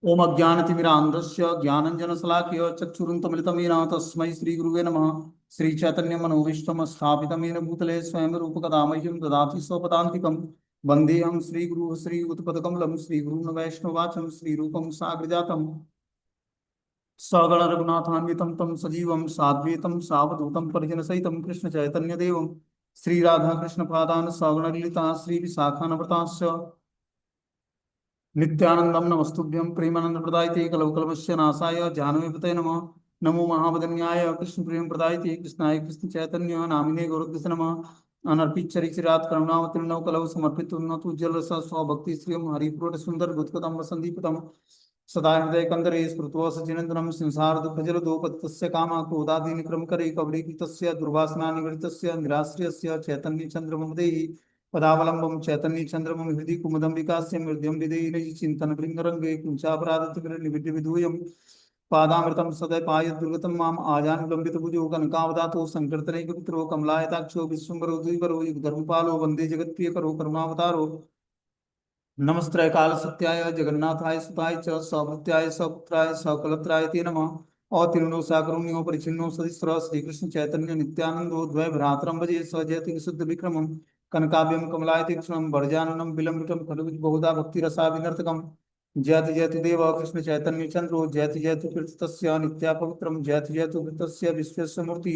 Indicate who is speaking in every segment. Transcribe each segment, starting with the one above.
Speaker 1: ओम अज्ञानतिमिरान्धस्य ज्ञानञ्जनशलाकया चक्षुरुन्मिलितं येन तस्मै श्रीगुरुवे नमः। श्रीचैतन्यमनोभीष्टं स्थापितं येन भूतले स्वयं रूपकदा मह्यं ददाति स्वपदान्तिकं। वन्देऽहं श्रीगुरुः श्रीयुतपदकमलं श्रीगुरून् वैष्णवाचं श्रीरूपं साग्रजातं सगण रघुनाथान्वितं तं सजीवं साद्वैतं सावधूतं परिजनसहितं कृष्णचैतन्यदेवं श्रीराधाकृष्णपादान् सगणललिता श्रीविशाखान्वितांश्च नित्यानंदम नमस्तुभ्यं प्रेमानंद प्रदायते कलवकल्पस्य नाशाय जाह्नवीपतये नमः। नमो महावदन्याय कृष्ण प्रेम प्रदायते कृष्णाय कृष्ण चैतन्य नामिने गौरद्वस नमः। अनर्पित चरिचरात करुणावतीर्णव कलव समर्पित उन्नत उज्ज्वल रस स्वभक्ति श्रियम हरिपुर सुंदर गुत्कदम वसंदीपतम सदा हृदय कंदरे स्मृत्वा सचिनंदनम संसार दुख जल दोपतस्य काम क्रोधादीन क्रम करे कवलीकृतस्य दुर्वासना निवृत्तस्य निराश्रयस्य चैतन्य चंद्रमं देहि पदावलंबम चैतन्य चंद्रमं हृदि कुमुदम विकास्य मृद्यम विदेहि चिंतन भृंगरंगे कुंचापराधतिविदूयम पादामृतम सदय पाय दुर्गतम माम आजानुलंबित भुजो कनकावदातो संकीर्तनैकपुत्रो कमलायताक्षो विश्वम्बरो द्विवरो युगधर्मपालो वंदे जगत्प्रियकरो करुणावतारो नमस्त्रय काल सत्याय जगन्नाथाय सुताय च सभृत्याय सपुत्राय सकलत्राय ते नमः। अतिर्णो साकरुण्यो परिचिन्नो सदिस्र श्रीकृष्ण चैतन्य नित्यानंदो द्वय भ्रातरम भजे सजयति विशुद्ध विक्रमम कनकाव्यम कमलायति कृष्णम भरजाननम विलंबितम खलु बहुधा भक्ति रसा विनर्तकम। जयति जयति देव कृष्ण चैतन्य चंद्रो जयति जयतु कीर्तितस्य नित्या पवित्रम जयति जयतु वृतस्य विश्वस्य मूर्ति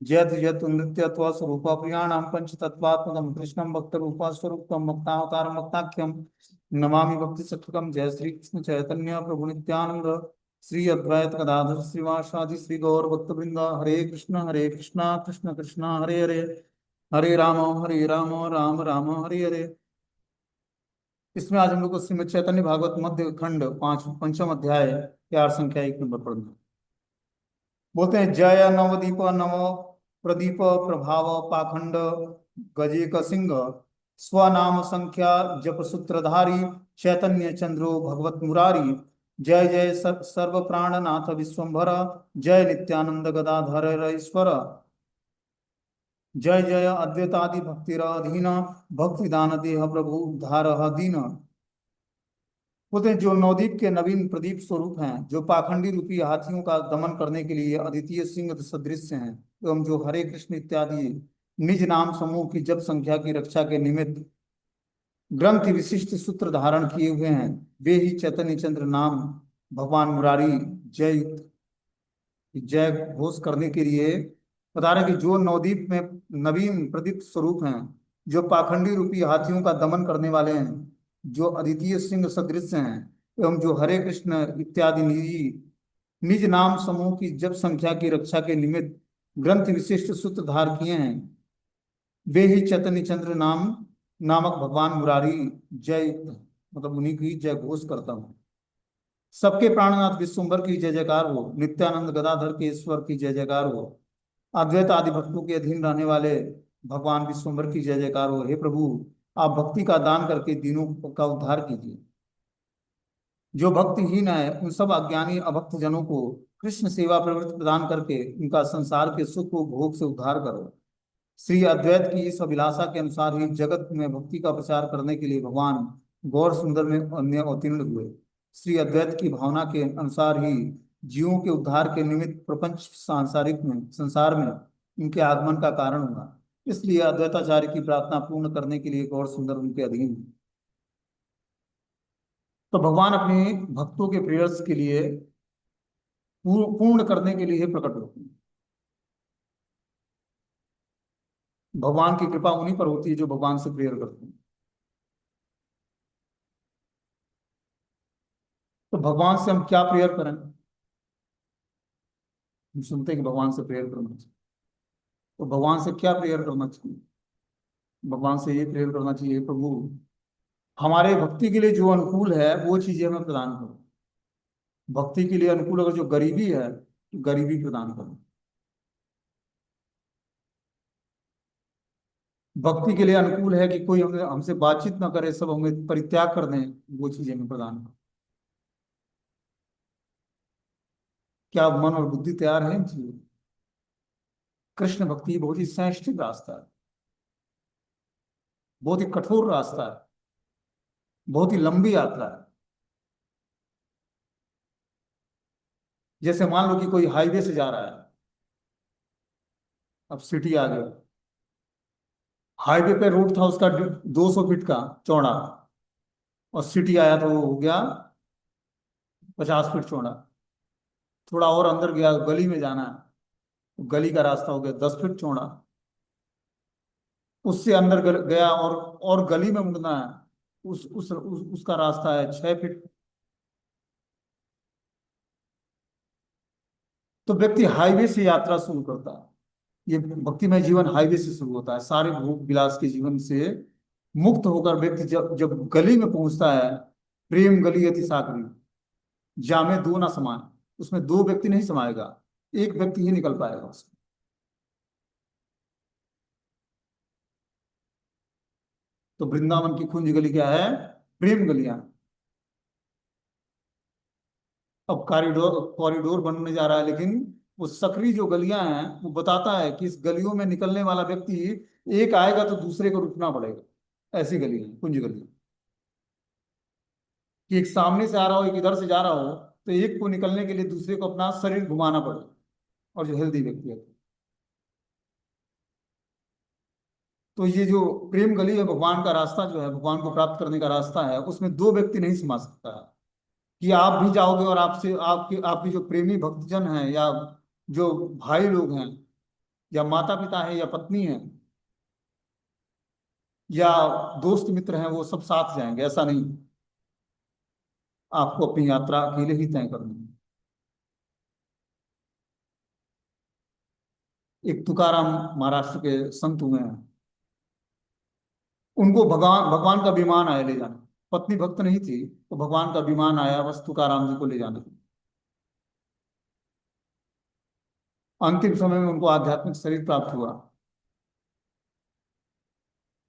Speaker 1: जयति जयतु नृत्य स्वरूप प्रियाणाम पंचतत्वात्मकम कृष्णम भक्त रूपा स्वरूपम भक्तावतारम भक्ताख्यम नमामि भक्ति सत्वकम। जय श्री कृष्ण चैतन्य प्रभु नित्यानंद श्री अद्वैत गदाधर श्रीवासादि श्री गौर भक्तवृंद हरे कृष्णा कृष्ण कृष्णा हरे हरे हरे राम राम राम हरे हरे। इसमें आज हम लोग को श्रीमद् चैतन्य भागवत मध्य खंड पांच पंचम अध्याय चार संख्या एक नंबर पढ़ना। बोलते हैं जय नवदीप नव प्रदीप प्रभाव पाखंड गजेक सिंह स्वनाम संख्या जप सूत्रधारी चैतन्य चंद्रो भगवत मुरारी। जय जय सर्व प्राणनाथ विश्वंभर जय नित्यानंद गदाधर ईश्वर। जय जय अद्वैतादि भक्तिराधीन भक्तिदान देह प्रभु उद्धार दीन। बोलते हैं जो नवदीप के नवीन प्रदीप स्वरूप हैं, जो पाखंडी रूपी हाथियों का दमन करने के लिए अद्वितीय सिंह सदृश हैं, एवं जो हरे कृष्ण इत्यादि निज नाम समूह की जप संख्या की रक्षा के निमित्त ग्रंथ विशिष्ट सूत्र धारण किए हुए हैं, वे ही चैतन्य चंद्र नाम भगवान मुरारी जय युक्त जय घोष करने के लिए बता रहे हैं कि जो नवदीप में नवीन प्रदीप स्वरूप हैं, जो पाखंडी रूपी हाथियों का दमन करने वाले हैं, जो अद्वितीय सिंह सदृश हैं, एवं जो हरे कृष्ण इत्यादि निज नाम समूह की जप संख्या की रक्षा के निमित्त ग्रंथ विशिष्ट सूत्र धार किए हैं, वे ही चैतन्य चंद्र नामक भगवान मुरारी जय युक्त मतलब उन्हीं की जय घोष करता हूँ। सबके प्राणनाथ विश्वम्भर की जय जयकार हो, नित्यानंद गदाधर के ईश्वर की जय जयकार हो, अद्वैत आदि भक्तों के अधीन रहने वाले भगवान विश्वम्भर की जय जयकार हो। हे प्रभु, आप भक्ति का दान करके दीनों का उद्धार कीजिए। जो भक्तिहीन है उन सब अज्ञानी अभक्त जनों को कृष्ण सेवा प्रवृत्ति प्रदान करके उनका संसार के सुख को भोग से उद्धार करो। श्री अद्वैत की इस अभिलाषा के अनुसार ही जगत में भक्ति का प्रचार करने के लिए भगवान गौर सुंदर में अन्य अवतीर्ण हुए। श्री अद्वैत की भावना के अनुसार ही जीवों के उद्धार के निमित्त प्रपंच सांसारिक में संसार में उनके आगमन का कारण हुआ। इसलिए अद्वैताचार्य की प्रार्थना पूर्ण करने के लिए गौर सुंदर उनके अधीन है। तो भगवान अपने भक्तों के प्रेयर्स के लिए पूर्ण करने के लिए प्रकट होते हैं। भगवान की कृपा उन्हीं पर होती है जो भगवान से प्रेयर करते हैं। तो भगवान से हम क्या प्रेयर करें? हम सुनते हैं कि भगवान से प्रेयर करना चाहिए, तो भगवान से क्या प्रेयर करना चाहिए? भगवान से ये प्रेयर करना चाहिए, प्रभु हमारे भक्ति के लिए जो अनुकूल है वो चीजें हमें प्रदान करो। भक्ति के लिए अनुकूल अगर जो गरीबी है तो गरीबी प्रदान करो। भक्ति के लिए अनुकूल है कि कोई हमसे बातचीत ना करे, सब हमें परित्याग कर दें, वो चीजें हमें प्रदान करो। क्या मन और बुद्धि तैयार है इन चीजों? कृष्ण भक्ति बहुत ही सैष्ठिक रास्ता है, बहुत ही कठोर रास्ता है, बहुत ही लंबी यात्रा है। जैसे मान लो कि कोई हाईवे से जा रहा है, अब सिटी आ गया, हाईवे पे रोड था उसका 200 फीट का चौड़ा, और सिटी आया तो वो हो गया 50 फीट चौड़ा। थोड़ा और अंदर गया, गली में जाना है, तो गली का रास्ता हो गया 10 फीट चौड़ा। उससे अंदर गया और गली में मुड़ना है, उसका रास्ता है 6 फीट। तो व्यक्ति हाईवे से यात्रा शुरू करता है। ये भक्तिमय जीवन हाईवे से शुरू होता है, सारे भोग विलास के जीवन से मुक्त होकर व्यक्ति जब जब गली में पहुंचता है, प्रेम गली अति साकरी, जामे दो ना समाए, उसमें दो व्यक्ति नहीं समाएगा, एक व्यक्ति ही निकल पाएगा उसमें। तो वृंदावन की कुंज गली क्या है? प्रेम गलियां। अब कॉरिडोर कॉरिडोर बनने जा रहा है, लेकिन वो सकरी जो गलियां हैं वो बताता है कि इस गलियों में निकलने वाला व्यक्ति एक आएगा तो दूसरे को रुकना पड़ेगा। ऐसी गली है कुंज गली, कि एक सामने से आ रहा हो, एक इधर से जा रहा हो, तो एक को निकलने के लिए दूसरे को अपना शरीर घुमाना पड़े, और जो हेल्दी व्यक्ति है। तो ये जो प्रेम गली है, भगवान का रास्ता जो है, भगवान को प्राप्त करने का रास्ता है, उसमें दो व्यक्ति नहीं समा सकता है। कि आप भी जाओगे और आपसे आपके आपके जो प्रेमी भक्तजन हैं, या जो भाई लोग हैं, या माता पिता है, या पत्नी है, या दोस्त मित्र हैं, वो सब साथ जाएंगे, ऐसा नहीं। आपको अपनी यात्रा अकेले ही तय करनी है। एक तुकाराम महाराष्ट्र के संत हुए हैं, उनको भगवान भगवान का विमान आया ले जाने। पत्नी भक्त नहीं थी, तो भगवान का विमान आया बस तुकाराम जी को ले जाने। अंतिम समय में उनको आध्यात्मिक शरीर प्राप्त हुआ।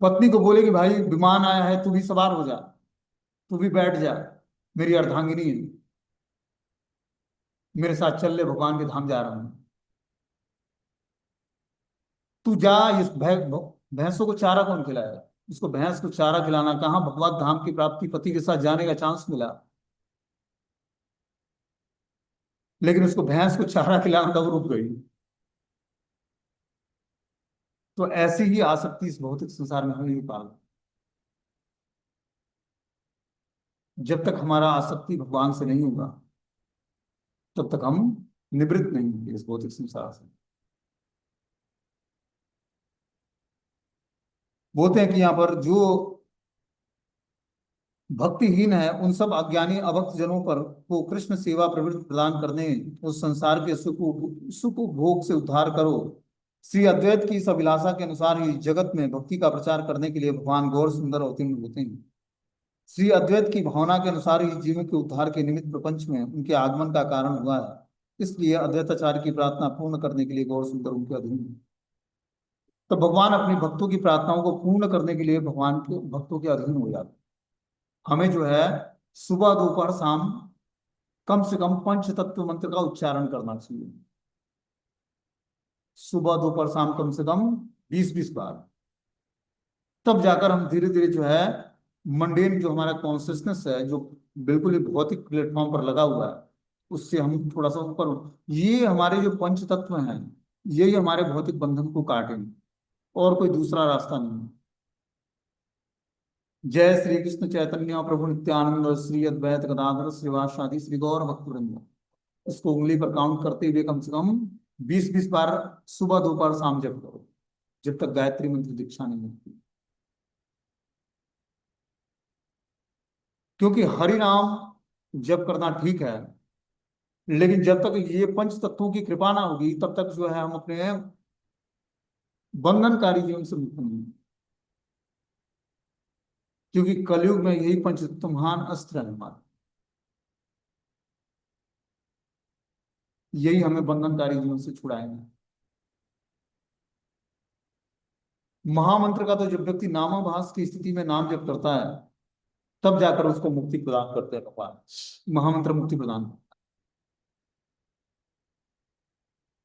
Speaker 1: पत्नी को बोले कि भाई विमान आया है, तू भी सवार हो जा, तू भी बैठ जा, मेरी अर्धांगिनी है, मेरे साथ चल ले, भगवान के धाम जा रहा हूं। तू जा, इस भैंसों को चारा कौन खिलाएगा? उसको भैंस को चारा खिलाना कहाँ भगवत धाम की प्राप्ति, पति के साथ जाने का चांस मिला। लेकिन उसको भैंस को चारा खिलाना था, वो रुक गई। तो ऐसी ही आसक्ति इस भौतिक संसार में हमें नहीं पाल। जब तक हमारा आसक्ति भगवान से नहीं होगा, तब तक हम निवृत्त नहीं होंगे इस भौतिक संसार से। बोलते हैं कि यहाँ पर जो भक्तिहीन है, उन सब अज्ञानी अभक्त जनों पर को कृष्ण सेवा प्रवृत्ति प्रदान करने, उस संसार के सुख भोग से उद्धार करो। श्री अद्वैत की इस अभिलाषा के अनुसार ही जगत में भक्ति का प्रचार करने के लिए भगवान गौर सुंदर अवतीर्ण होते हैं। श्री अद्वैत की भावना के अनुसार ही जीवों के उद्धार के निमित्त प्रपंच में उनके आगमन का कारण हुआ है। इसलिए अद्वैताचार्य की प्रार्थना पूर्ण करने के लिए गौर सुंदर उनके अधीन है। तो भगवान अपने भक्तों की प्रार्थनाओं को पूर्ण करने के लिए भगवान के भक्तों के अधीन हो जाते हैं। हमें जो है सुबह दोपहर शाम कम से कम पंच तत्व मंत्र का उच्चारण करना चाहिए। सुबह दोपहर शाम कम से कम 20-20 बार। तब जाकर हम धीरे धीरे जो है मंडेन जो हमारा कॉन्सियसनेस है, जो बिल्कुल ही भौतिक प्लेटफॉर्म पर लगा हुआ है, उससे हम थोड़ा सा ऊपर। ये हमारे जो पंच तत्व हैं, यही हमारे भौतिक बंधन को काटेंगे, और कोई दूसरा रास्ता नहीं है। जय श्री कृष्ण चैतन्य प्रभु नित्यानंद श्री अद्वैत गदाधर श्रीवासादि श्री गौर भक्तवृंद। इसको उंगली पर काउंट करते हुए कम से कम 20-20 बार सुबह दोपहर शाम जप करो, जब तक गायत्री मंत्र दीक्षा नहीं मिलती। क्योंकि हरि नाम जप करना ठीक है, लेकिन जब तक ये पंच तत्वों की कृपा ना होगी, तब तक जो है हम अपने बंधनकारी जीवन से मुक्त नहीं होंगे। क्योंकि कलयुग में यही पंच तत्व महान अस्त्र है हमारे, यही हमें बंधनकारी जीवन से छुड़ाएंगे। महामंत्र का तो जब व्यक्ति नामाभास की स्थिति में नाम जप करता है, तब जाकर उसको मुक्ति प्रदान करते हैं भगवान। महामंत्र मुक्ति प्रदान।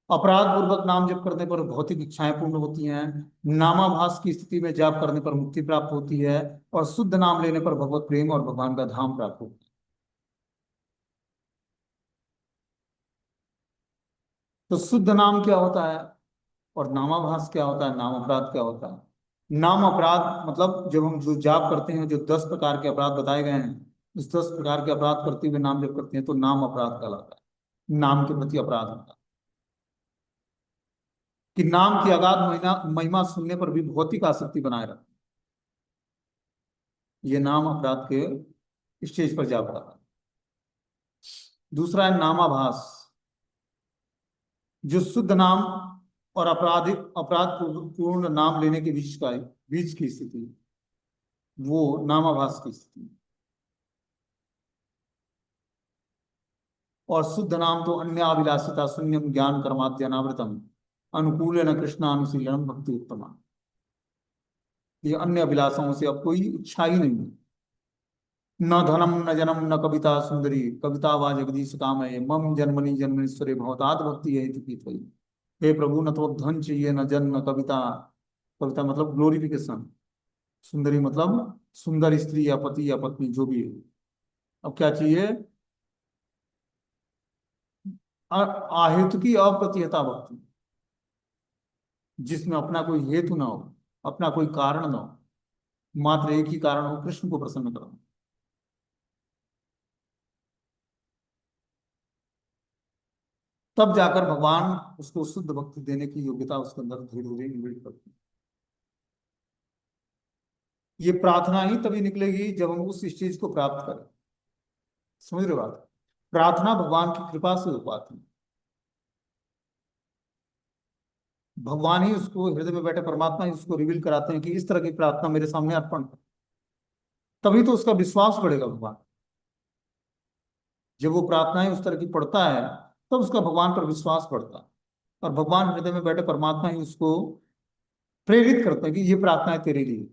Speaker 1: अपराध पूर्वक नाम जप करने पर भौतिक इच्छाएं पूर्ण होती हैं, नामाभास की स्थिति में जाप करने पर मुक्ति प्राप्त होती है, और शुद्ध नाम लेने पर भगवत प्रेम और भगवान का धाम प्राप्त होता है। तो शुद्ध नाम क्या होता है और नामाभास क्या होता है, नाम अपराध क्या होता है। नाम अपराध मतलब जब हम जो जाप करते हैं, जो 10 प्रकार के अपराध बताए गए हैं, उस 10 प्रकार के अपराध करते हुए नाम जब करते हैं तो नाम अपराध कहलाता है, नाम के प्रति अपराध होता है। कि नाम की अगाध महिमा महिमा सुनने पर भी भौतिक आसक्ति बनाए रखना, ये नाम अपराध के स्टेज पर जा पड़ा। दूसरा है नामाभास, जो शुद्ध नाम और आपराधिक अपराध पूर्ण नाम लेने के बीच की स्थिति, वो नामाभास की स्थिति। और शुद्ध नाम तो अन्य अभिलाषिता शून्यम ज्ञान कर्माद्यनावृतम अनुकूल न कृष्णानुशीलनम भक्ति उत्तमा। ये अन्य अभिलाषाओं से अब कोई इच्छा ही नहीं है। न धनम न जनम न कविता सुंदरी कविता वा जगदीश काम है मम जन्मनि जन्मनीश्वरे भवतात भक्ति है की थई। हे प्रभु, न तो धन चाहिए, न जन, न कविता। कविता मतलब ग्लोरिफिकेशन, सुंदरी मतलब सुंदर स्त्री या पति या पत्नी जो भी है। अब क्या चाहिए? आहेतु की अप्रतिहता भक्ति, जिसमें अपना कोई हेतु ना हो, अपना कोई कारण ना हो, मात्र एक ही कारण हो, कृष्ण को प्रसन्न करना। तब जाकर भगवान उसको शुद्ध भक्ति देने की योग्यता उसके अंदर धीरे धीरे इनबिल्ट करते हैं। ये प्रार्थना ही तभी निकलेगी जब हम उस स्टेज को प्राप्त करें। समझ रहे हो बात? प्रार्थना भगवान की कृपा से हो पाती है। भगवान ही उसको, हृदय में बैठे परमात्मा ही उसको रिवील कराते हैं कि इस तरह की प्रार्थना मेरे सामने अर्पण कर। तभी तो उसका विश्वास बढ़ेगा भगवान। जब वो प्रार्थनाएं उस तरह की पढ़ता है तब उसका भगवान पर विश्वास बढ़ता है। और भगवान हृदय में बैठे परमात्मा ही उसको प्रेरित करते हैं कि ये प्रार्थना है तेरे लिए।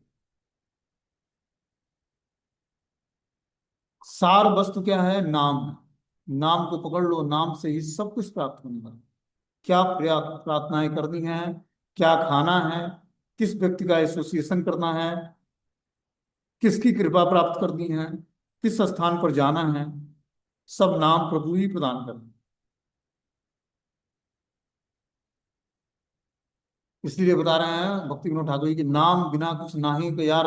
Speaker 1: सार वस्तु क्या है? नाम है। नाम को पकड़ लो, नाम से ही सब कुछ प्राप्त होने वाला है। क्या प्रार्थनाएं करनी है, क्या खाना है, किस व्यक्ति का एसोसिएशन करना है, किसकी कृपा प्राप्त करनी है, किस स्थान पर जाना है, सब नाम प्रभु ही प्रदान करते हैं। इसलिए बता रहे हैं भक्ति विनोद ठाकुर जी कि नाम बिना कुछ नाही के यार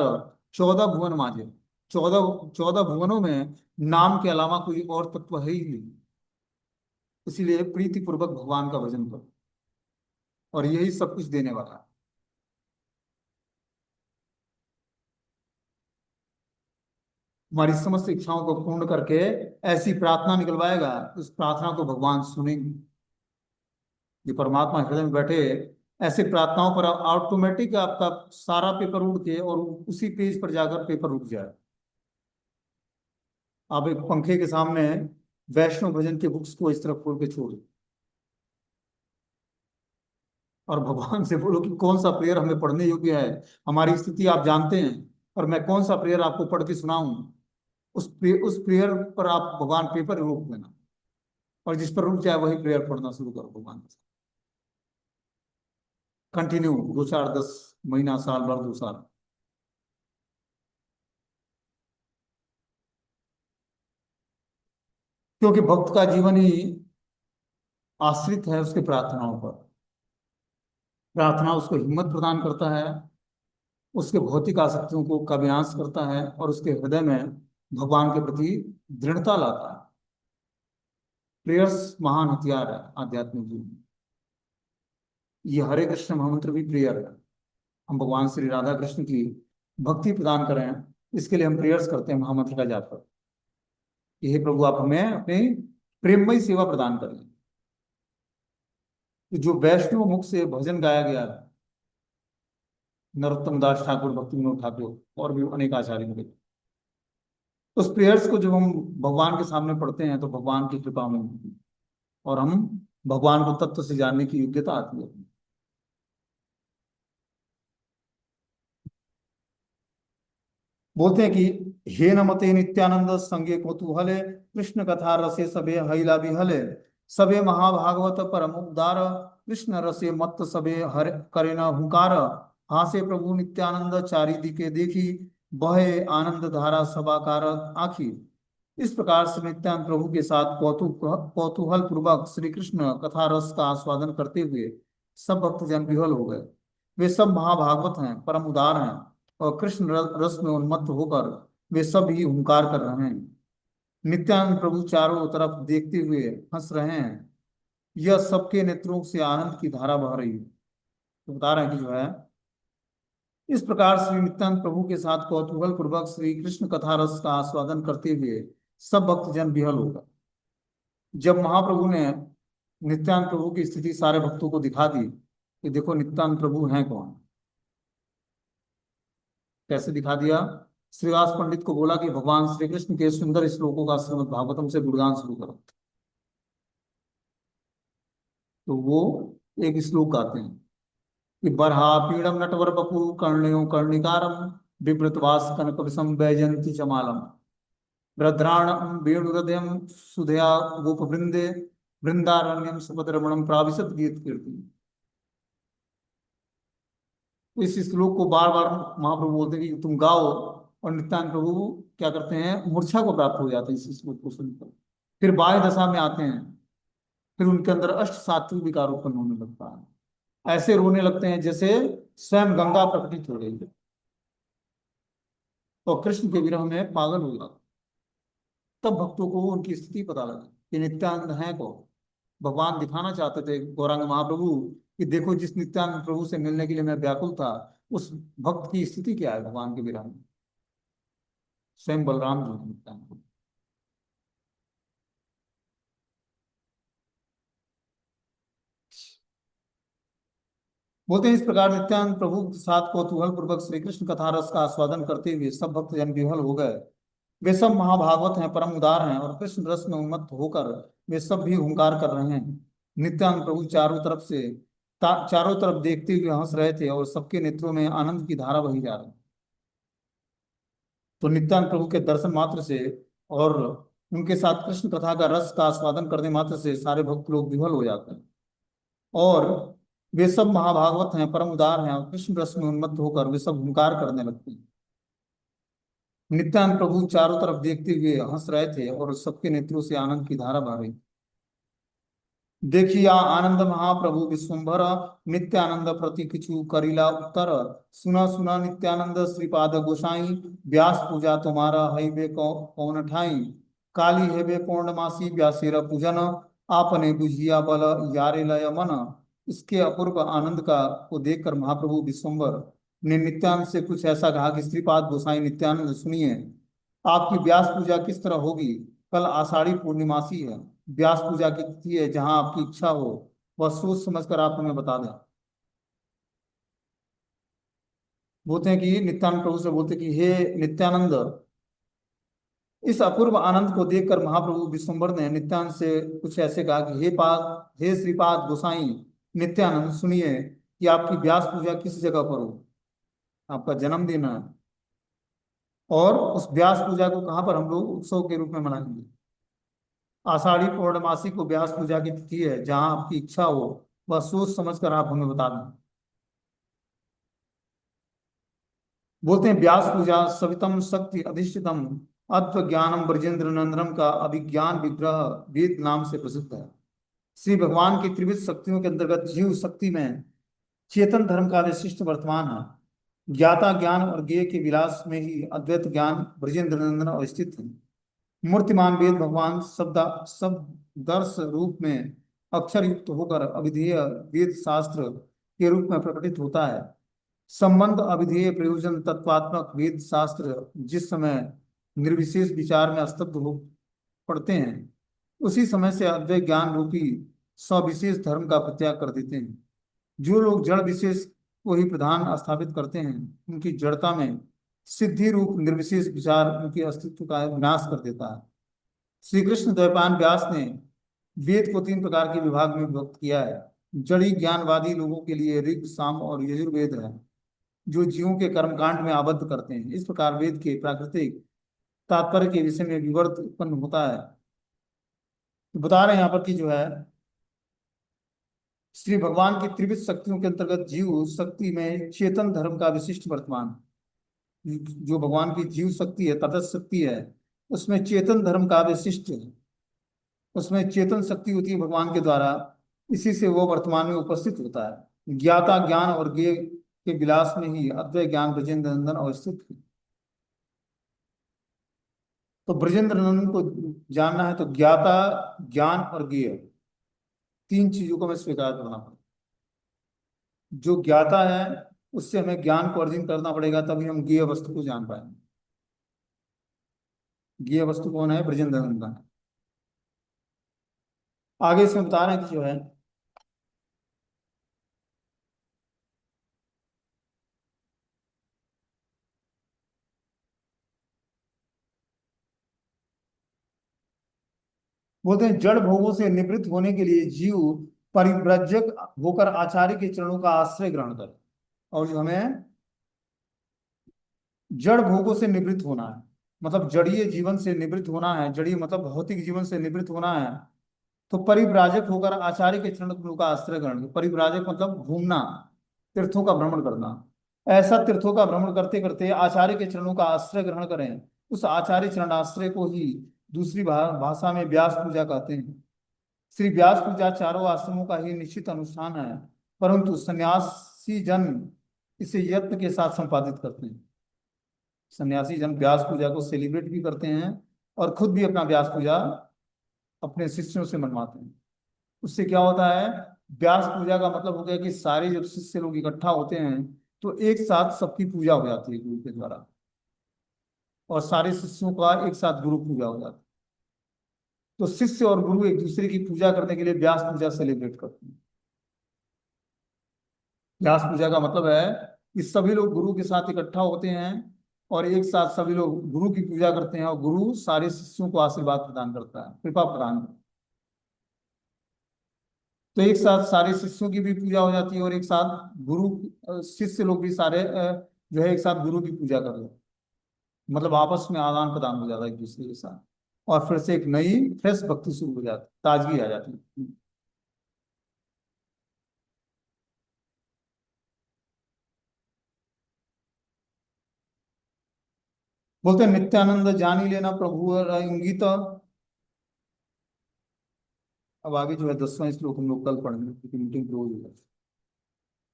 Speaker 1: 14 भुवन माजे। 14 14 भुवनों में नाम के अलावा कोई और तत्व है ही नहीं। इसीलिए प्रीति पूर्वक भगवान का भजन करो, और यही सब कुछ देने वाला है। हमारी समस्त इच्छाओं को पूर्ण करके ऐसी प्रार्थना निकलवाएगा, उस प्रार्थना को भगवान सुनेंगे। ये परमात्मा हृदय में बैठे ऐसे प्रार्थनाओं पर ऑटोमेटिक आपका सारा पेपर उड़ के और उसी पेज पर जाकर पेपर उठ जाए। आप एक पंखे के सामने वैष्णव भजन के बुक्स को इस तरह खोल के छोड़ दो और भगवान से बोलो कि कौन सा प्रेयर हमें पढ़ने योग्य है। हमारी स्थिति आप जानते हैं, और मैं कौन सा प्रेयर आपको पढ़ के सुनाऊं। उस प्रेयर पर आप भगवान पेपर रोक देना, और जिस पर रुक जाए वही प्रेयर पढ़ना शुरू करो भगवान के साथ। कंटिन्यू 2 4 10 महीना, साल भर, 2 साल। क्योंकि भक्त का जीवन ही आश्रित है उसके प्रार्थनाओं पर। प्रार्थना उसको हिम्मत प्रदान करता है, उसके भौतिक आसक्तियों को का विनाश करता है, और उसके हृदय में भगवान के प्रति दृढ़ता लाता है। प्रेयर्स महान हथियार है आध्यात्मिक जीवन में। ये हरे कृष्ण महामंत्र भी प्रेयर है। हम भगवान श्री राधा कृष्ण की भक्ति प्रदान करें, इसके लिए हम प्रेयर्स करते हैं महामंत्र का जाप कर। हे प्रभु, आप हमें अपनी प्रेममयी सेवा प्रदान करें। तो जो वैष्णव मुख से भजन गाया गया है, नरोत्तम दास ठाकुर, भक्ति विनोद ठाकुर और भी अनेक आचार्य मिले, उस प्रेयर्स को जब हम भगवान के सामने पढ़ते हैं तो भगवान की कृपा में मिलती है, और हम भगवान को तत्व से जानने की योग्यता आती है। बोलते हैं कि हे नमते नित्यानंद संगे कौतूहले कृष्ण कथा रसे सबे हईला बिहले सबे महाभागवत परम उदार कृष्ण रसे मत्त सबे हर करे न हुकार हासे प्रभु नित्यानंद चारि दिके देखी बहे आनंद धारा सबाकार आखी। इस प्रकार से नित्यानंद प्रभु के साथ कौतूहल पूर्वक श्री कृष्ण कथा रस का आस्वादन करते हुए सब भक्तजन विह्वल हो गए। वे सब महाभागवत हैं, परम उदार हैं, और कृष्ण रस में उन्मत्त होकर वे सब ही हुंकार कर रहे हैं। नित्यानंद प्रभु चारों तरफ देखते हुए हंस रहे हैं। यह सबके नेत्रों से आनंद की धारा बह रही है। तो बता रहे हैं कि जो है, इस प्रकार श्री नित्यानंद प्रभु के साथ कौतूहल पूर्वक श्री कृष्ण कथा रस का आस्वादन करते हुए सब भक्तजन विह्वल हो गए। जब महाप्रभु ने नित्यानंद प्रभु की स्थिति सारे भक्तों को दिखा दी कि देखो नित्यानंद प्रभु हैं कौन, कैसे दिखा दिया, श्रीवास पंडित को बोला कि भगवान श्री कृष्ण के सुंदर श्लोकों का श्रीमद् भागवतम से गुणगान शुरू करो। तो वो एक श्लोक गाते हैं कि बरहा पीड़म नटवर बपु कर्णयो कर्णिकारम बिभृतवास कनक विषम वैजंती चमालम भद्राणम वेणुहृदयम सुधया गोप वृंदे वृंदारण्यम सुभद्रमणम प्राविशत गीत कीर्ति। इस श्लोक को बार बार महाप्रभु बोलते हैं कि तुम गाओ, और नित्यानंद प्रभु क्या करते हैं, मूर्छा को प्राप्त हो जाते हैं इस श्लोक को सुनकर। फिर बाह्य दशा में आते हैं, फिर उनके अंदर अष्ट सात्विक विकार उत्पन्न होने लगता है। ऐसे रोने लगते हैं जैसे स्वयं गंगा प्रकटित हो गई है, और कृष्ण के विरह में पागल हो जाता। तब भक्तों को उनकी स्थिति पता लगी कि नित्यानंद है कौन। भगवान दिखाना चाहते थे गौरांग महाप्रभु कि देखो जिस नित्यानंद प्रभु से मिलने के लिए मैं व्याकुल था, उस भक्त की स्थिति क्या है भगवान के विरह में। स्वयं बलराम जो है नित्यानंद प्रभु। बोलते हैं इस प्रकार नित्यानंद प्रभु के साथ कौतूहल पूर्वक श्री कृष्ण कथा रस का आस्वादन करते हुए सब भक्त जन विह्वल हो गए। वे सब महाभागवत हैं, परम उदार हैं, और कृष्ण रस में उन्मत्त होकर वे सब भी हुंकार कर रहे हैं। नित्यानंद प्रभु चारों तरफ देखते हुए हंस रहे थे, और सबके नेत्रों में आनंद की धारा बही जा रही। तो नित्यानंद प्रभु के दर्शन मात्र से और उनके साथ कृष्ण कथा का रस का आस्वादन करने मात्र से सारे भक्त लोग विह्वल हो जाते हैं, और वे सब महाभागवत हैं, परम उदार हैं, और कृष्ण रस में उन्मत्त होकर वे सब हुंकार करने लगते हैं। नित्यानंद प्रभु चारों तरफ देखते हुए हंस रहे थे, और सबके नेत्रों से आनंद की धारा बह रही। देखिया आनंद महाप्रभु विश्वम्भर नित्यानंद प्रति किछु करिला उत्तर। सुना सुना नित्यानंद श्रीपाद गोसाई व्यास पूजा तुम्हारा हईबे कौन ठाई। काली हेबे पौर्णमासी व्यासेर पूजन आपने बुझिया बल यारे लय मन। इसके अपूर्व आनंद का को देखकर महाप्रभु विश्वम्भर ने नित्यानंद से कुछ ऐसा कहा कि श्रीपाद गोसाई नित्यानंद सुनिए, आपकी व्यास पूजा किस तरह होगी। कल आषाढ़ी पूर्णिमासी है, व्यास पूजा की तिथि है, जहां आपकी इच्छा हो वह सोच समझकर आप हमें बता दें। बोलते हैं कि नित्यानंद प्रभु से बोलते कि हे नित्यानंद, इस अपूर्व आनंद को देखकर महाप्रभु विश्वम्भर ने नित्यानंद से कुछ ऐसे कहा कि हे श्रीपाद गोसाई नित्यानंद सुनिए कि आपकी व्यास पूजा किस जगह पर हो, आपका जन्मदिन है, और उस व्यास पूजा को कहाँ पर हम लोग उत्सव के रूप में मनाएंगे। आषाढ़ी पौर्णमासी को व्यास पूजा की तिथि है, जहां आपकी इच्छा हो वह सोच समझ कर आप हमें बता दें। बोलते हैं व्यास पूजा सवितम शक्ति अधिष्ठितम अद्व ज्ञानम ब्रजेंद्र नंदनम का अभिज्ञान विग्रह वेद नाम से प्रसिद्ध है। श्री भगवान की त्रिविध शक्तियों के अंतर्गत जीव शक्ति में चेतन धर्म का विशिष्ट वर्तमान है। ज्ञाता ज्ञान और ज्ञेय के विलास में ही अद्वैत ज्ञान ब्रजेंद्र नंदन अवस्थित है। मूर्तिमान वेद भगवान शब्दर्श रूप में अक्षर युक्त होकर अविधेय वेद शास्त्र के रूप में प्रकटित होता है। संबंध अविधेय प्रयोजन तत्वात्मक वेद शास्त्र जिस समय निर्विशेष विचार में स्तब्ध हो पड़ते हैं, उसी समय से अद्वैत ज्ञान रूपी सविशेष धर्म का प्रत्याग कर देते हैं। जो लोग जड़ विशेष को ही प्रधान स्थापित करते हैं, उनकी जड़ता में सिद्धि रूप निर्विशेष विचार उनके अस्तित्व का विनाश कर देता है। श्री कृष्ण द्वैपायन व्यास ने वेद को तीन प्रकार के विभाग में विभक्त किया है। जड़ी ज्ञानवादी लोगों के लिए ऋग साम और यजुर्वेद है, जो जीवों के कर्मकांड में आबद्ध करते हैं। इस प्रकार वेद के प्राकृतिक तात्पर्य के विषय में विवर्त उत्पन्न होता है। तो बता रहे हैं यहाँ पर कि जो है श्री भगवान की त्रिविध शक्तियों के अंतर्गत जीव शक्ति में चेतन धर्म का विशिष्ट वर्तमान, जो भगवान की जीव शक्ति है, तटस्थ शक्ति है, उसमें चेतन धर्म का विशिष्ट है, उसमें चेतन शक्ति होती है भगवान के द्वारा, इसी से वो वर्तमान में उपस्थित होता है। ज्ञाता ज्ञान और ज्ञेय के विलास में ही अद्वैत ज्ञान ब्रजेंद्र नंदन अवस्थित है। तो ब्रजेंद्र नंदन को जानना है तो ज्ञाता, ज्ञान और ज्ञेय, तीन चीजों को हमें स्वीकार करना पड़ेगा। जो ज्ञाता है उससे हमें ज्ञान को अर्जित करना पड़ेगा, तभी हम ज्ञेय वस्तु को जान पाएंगे। ज्ञेय वस्तु कौन है? ब्रजेंद्र नंदन। आगे इसमें बता रहे हैं कि जो है, बोलते हैं जड़ भोगों से निवृत्त होने के लिए जीव परिव्रजक होकर आचार्य के चरणों का आश्रय ग्रहण करे। और जो हमें जड़ भोगों से निवृत्त होना है, मतलब जड़ीय जीवन से निवृत्त होना है, जड़ीय मतलब भौतिक जीवन से निवृत्त होना है, तो परिव्राजक होकर आचार्य के चरणों का आश्रय ग्रहण। परिव्राजक मतलब घूमना, तीर्थों का भ्रमण करना। ऐसा तीर्थों का भ्रमण करते करते आचार्य के चरणों का आश्रय ग्रहण करें। उस आचार्य चरण आश्रय को ही दूसरी भाषा में व्यास पूजा कहते हैं। श्री व्यास पूजा चारों आश्रमों का ही निश्चित अनुष्ठान है, परंतु सन्यासी जन इसे यत्न के साथ संपादित करते हैं। सन्यासी जन व्यास पूजा को सेलिब्रेट भी करते हैं और खुद भी अपना व्यास पूजा अपने शिष्यों से मनवाते हैं। उससे क्या होता है? व्यास पूजा का मतलब हो गया कि सारे जब शिष्य लोग इकट्ठा होते हैं तो एक साथ सबकी पूजा हो जाती है गुरु के द्वारा, और सारे शिष्यों का एक साथ गुरु पूजा हो जाती है। तो शिष्य और गुरु एक दूसरे की पूजा करने के लिए व्यास पूजा सेलिब्रेट करते हैं। व्यास पूजा का मतलब है कि सभी लोग गुरु के साथ इकट्ठा होते हैं और एक साथ सभी लोग गुरु की पूजा करते हैं, और गुरु सारे शिष्यों को आशीर्वाद प्रदान करता है, कृपा प्रदान करता है। तो एक साथ सारे शिष्यों की भी पूजा हो जाती है और एक साथ गुरु शिष्य लोग भी सारे जो है एक साथ गुरु की पूजा कर रहे हैं। मतलब आपस में आदान प्रदान हो जाता है एक दूसरे के साथ, और फिर से एक नई फ्रेश भक्ति शुरू हो जाती है, ताजगी आ जाती है। बोलते हैं नित्यानंद जान ही लेना प्रभु और इंगित। अब आगे जो है 10वां श्लोक हम लोग कल पढ़ेंगे क्योंकि मीटिंग क्लोज हो जाती है।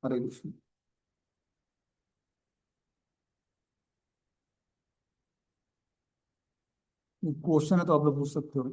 Speaker 1: हरे कृष्ण। क्वेश्चन है तो आप लोग पूछ सकते हो।